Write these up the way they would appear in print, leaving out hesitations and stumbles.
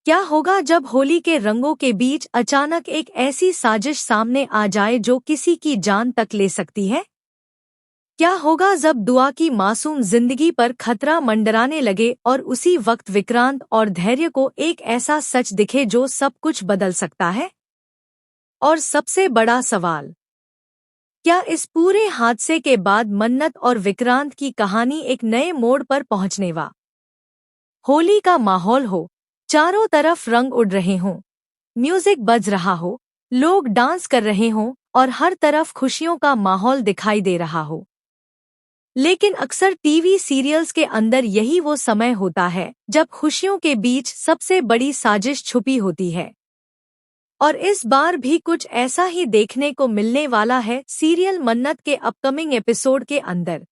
क्या होगा जब होली के रंगों के बीच अचानक एक ऐसी साजिश सामने आ जाए जो किसी की जान तक ले सकती है? क्या होगा जब दुआ की मासूम जिंदगी पर खतरा मंडराने लगे और उसी वक्त विक्रांत और धैर्य को एक ऐसा सच दिखे जो सब कुछ बदल सकता है? और सबसे बड़ा सवाल, क्या इस पूरे हादसे के बाद मन्नत और विक्रांत की कहानी एक नए मोड़ पर पहुंचने वा होली का माहौल हो, चारों तरफ रंग उड़ रहे हों, म्यूजिक बज रहा हो, लोग डांस कर रहे हों और हर तरफ खुशियों का माहौल दिखाई दे रहा हो। लेकिन अक्सर टीवी सीरियल्स के अंदर यही वो समय होता है जब खुशियों के बीच सबसे बड़ी साजिश छुपी होती है। और इस बार भी कुछ ऐसा ही देखने को मिलने वाला है सीरियल मन्नत के अपकमिंग एपिसोड के अंदर।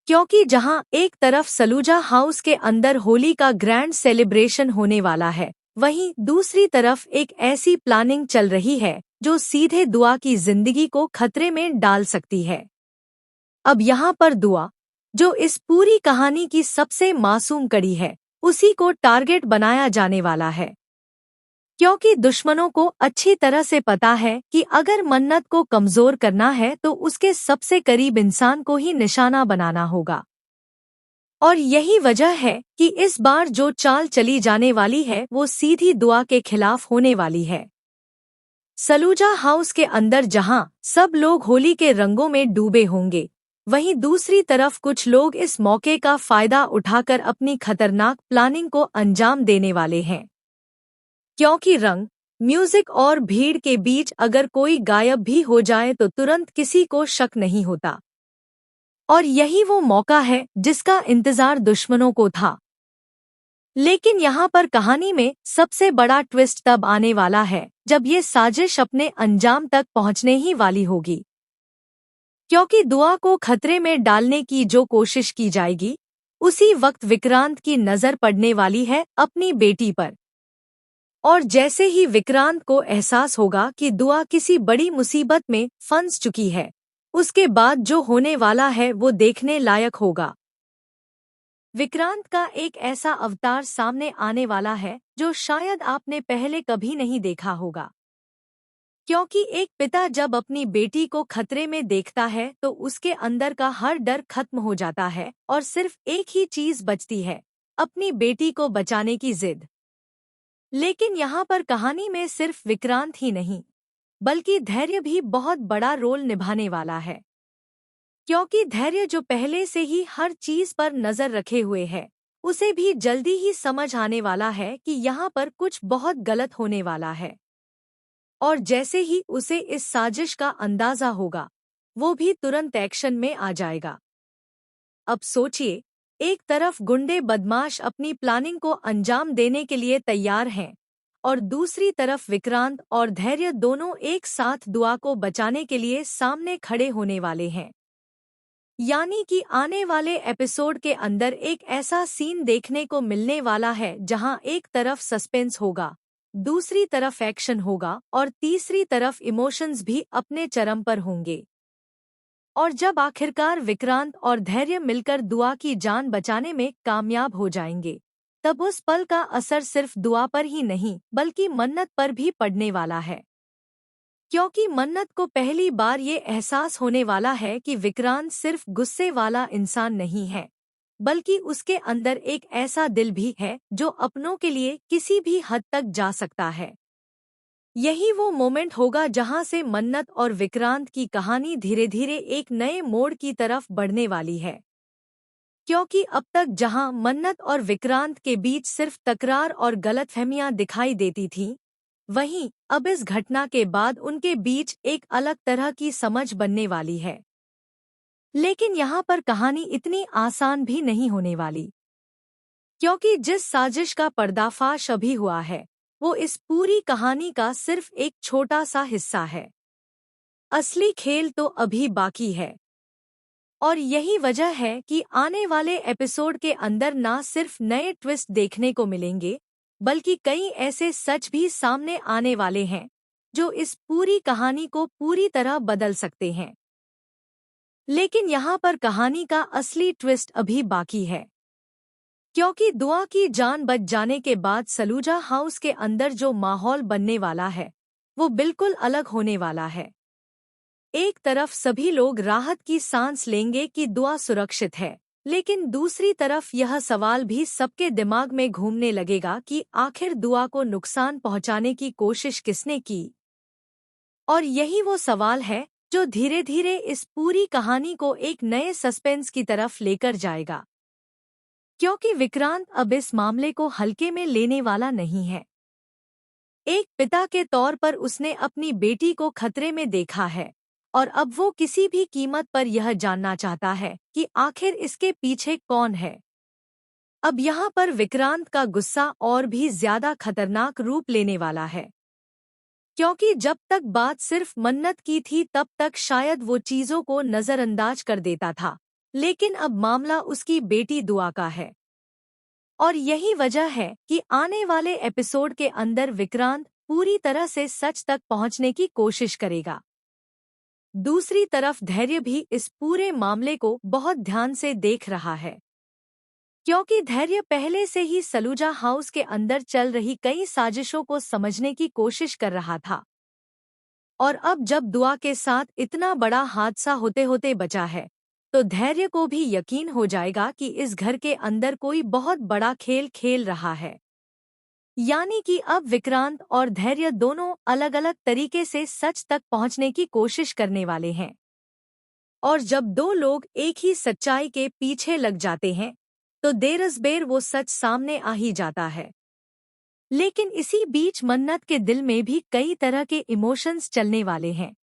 क्योंकि जहां एक तरफ सलूजा हाउस के अंदर होली का ग्रैंड सेलिब्रेशन होने वाला है, वहीं दूसरी तरफ एक ऐसी प्लानिंग चल रही है जो सीधे दुआ की जिंदगी को खतरे में डाल सकती है। अब यहाँ पर दुआ, जो इस पूरी कहानी की सबसे मासूम कड़ी है, उसी को टारगेट बनाया जाने वाला है। क्योंकि दुश्मनों को अच्छी तरह से पता है कि अगर मन्नत को कमजोर करना है तो उसके सबसे करीब इंसान को ही निशाना बनाना होगा। और यही वजह है कि इस बार जो चाल चली जाने वाली है वो सीधी दुआ के खिलाफ होने वाली है। सलूजा हाउस के अंदर जहां सब लोग होली के रंगों में डूबे होंगे, वहीं दूसरी तरफ कुछ लोग इस मौके का फायदा उठाकर अपनी खतरनाक प्लानिंग को अंजाम देने वाले हैं। क्योंकि रंग, म्यूजिक और भीड़ के बीच अगर कोई गायब भी हो जाए तो तुरंत किसी को शक नहीं होता। और यही वो मौका है जिसका इंतजार दुश्मनों को था। लेकिन यहाँ पर कहानी में सबसे बड़ा ट्विस्ट तब आने वाला है जब ये साजिश अपने अंजाम तक पहुँचने ही वाली होगी। क्योंकि दुआ को खतरे में डालने की जो कोशिश की जाएगी, उसी वक्त विक्रांत की नजर पड़ने वाली है अपनी बेटी पर। और जैसे ही विक्रांत को एहसास होगा कि दुआ किसी बड़ी मुसीबत में फंस चुकी है, उसके बाद जो होने वाला है वो देखने लायक होगा। विक्रांत का एक ऐसा अवतार सामने आने वाला है जो शायद आपने पहले कभी नहीं देखा होगा। क्योंकि एक पिता जब अपनी बेटी को खतरे में देखता है तो उसके अंदर का हर डर खत्म हो जाता है और सिर्फ एक ही चीज बचती है, अपनी बेटी को बचाने की जिद। लेकिन यहाँ पर कहानी में सिर्फ विक्रांत ही नहीं, बल्कि धैर्य भी बहुत बड़ा रोल निभाने वाला है। क्योंकि धैर्य जो पहले से ही हर चीज पर नजर रखे हुए है, उसे भी जल्दी ही समझ आने वाला है कि यहाँ पर कुछ बहुत गलत होने वाला है। और जैसे ही उसे इस साजिश का अंदाजा होगा, वो भी तुरंत एक्शन में आ जाएगा। अब सोचिए, एक तरफ गुंडे बदमाश अपनी प्लानिंग को अंजाम देने के लिए तैयार हैं और दूसरी तरफ विक्रांत और धैर्य दोनों एक साथ दुआ को बचाने के लिए सामने खड़े होने वाले हैं। यानी कि आने वाले एपिसोड के अंदर एक ऐसा सीन देखने को मिलने वाला है जहां एक तरफ सस्पेंस होगा, दूसरी तरफ एक्शन होगा और तीसरी तरफ इमोशंस भी अपने चरम पर होंगे। और जब आखिरकार विक्रांत और धैर्य मिलकर दुआ की जान बचाने में कामयाब हो जाएंगे, तब उस पल का असर सिर्फ दुआ पर ही नहीं बल्कि मन्नत पर भी पड़ने वाला है। क्योंकि मन्नत को पहली बार ये एहसास होने वाला है कि विक्रांत सिर्फ गुस्से वाला इंसान नहीं है, बल्कि उसके अंदर एक ऐसा दिल भी है जो अपनों के लिए किसी भी हद तक जा सकता है। यही वो मोमेंट होगा जहां से मन्नत और विक्रांत की कहानी धीरे धीरे एक नए मोड़ की तरफ बढ़ने वाली है। क्योंकि अब तक जहां मन्नत और विक्रांत के बीच सिर्फ तकरार और गलतफहमियां दिखाई देती थीं, वहीं अब इस घटना के बाद उनके बीच एक अलग तरह की समझ बनने वाली है। लेकिन यहाँ पर कहानी इतनी आसान भी नहीं होने वाली। क्योंकि जिस साजिश का पर्दाफाश अभी हुआ है, वो इस पूरी कहानी का सिर्फ एक छोटा सा हिस्सा है। असली खेल तो अभी बाकी है। और यही वजह है कि आने वाले एपिसोड के अंदर ना सिर्फ नए ट्विस्ट देखने को मिलेंगे, बल्कि कई ऐसे सच भी सामने आने वाले हैं जो इस पूरी कहानी को पूरी तरह बदल सकते हैं। लेकिन यहाँ पर कहानी का असली ट्विस्ट अभी बाकी है। क्योंकि दुआ की जान बच जाने के बाद सलूजा हाउस के अंदर जो माहौल बनने वाला है वो बिल्कुल अलग होने वाला है। एक तरफ सभी लोग राहत की सांस लेंगे कि दुआ सुरक्षित है, लेकिन दूसरी तरफ यह सवाल भी सबके दिमाग में घूमने लगेगा कि आखिर दुआ को नुकसान पहुंचाने की कोशिश किसने की। और यही वो सवाल है जो धीरे धीरे इस पूरी कहानी को एक नए सस्पेंस की तरफ लेकर जाएगा। क्योंकि विक्रांत अब इस मामले को हल्के में लेने वाला नहीं है। एक पिता के तौर पर उसने अपनी बेटी को खतरे में देखा है और अब वो किसी भी कीमत पर यह जानना चाहता है कि आखिर इसके पीछे कौन है। अब यहाँ पर विक्रांत का गुस्सा और भी ज्यादा खतरनाक रूप लेने वाला है। क्योंकि जब तक बात सिर्फ मन्नत की थी तब तक शायद वो चीजों को नजरअंदाज कर देता था, लेकिन अब मामला उसकी बेटी दुआ का है। और यही वजह है कि आने वाले एपिसोड के अंदर विक्रांत पूरी तरह से सच तक पहुंचने की कोशिश करेगा। दूसरी तरफ धैर्य भी इस पूरे मामले को बहुत ध्यान से देख रहा है, क्योंकि धैर्य पहले से ही सलूजा हाउस के अंदर चल रही कई साजिशों को समझने की कोशिश कर रहा था। और अब जब दुआ के साथ इतना बड़ा हादसा होते होते बचा है तो धैर्य को भी यकीन हो जाएगा कि इस घर के अंदर कोई बहुत बड़ा खेल खेल रहा है। यानी कि अब विक्रांत और धैर्य दोनों अलग अलग तरीके से सच तक पहुंचने की कोशिश करने वाले हैं। और जब दो लोग एक ही सच्चाई के पीछे लग जाते हैं तो देरसबेर वो सच सामने आ ही जाता है। लेकिन इसी बीच मन्नत के दिल में भी कई तरह के इमोशंस चलने वाले हैं,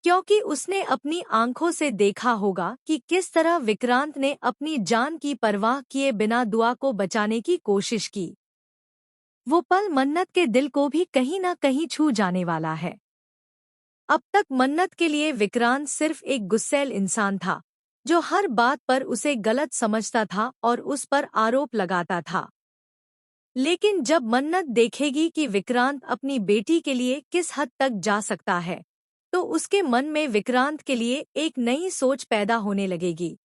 क्योंकि उसने अपनी आंखों से देखा होगा कि किस तरह विक्रांत ने अपनी जान की परवाह किए बिना दुआ को बचाने की कोशिश की। वो पल मन्नत के दिल को भी कहीं न कहीं छू जाने वाला है। अब तक मन्नत के लिए विक्रांत सिर्फ एक गुस्सैल इंसान था जो हर बात पर उसे गलत समझता था और उस पर आरोप लगाता था। लेकिन जब मन्नत देखेगी कि विक्रांत अपनी बेटी के लिए किस हद तक जा सकता है तो उसके मन में विक्रांत के लिए एक नई सोच पैदा होने लगेगी।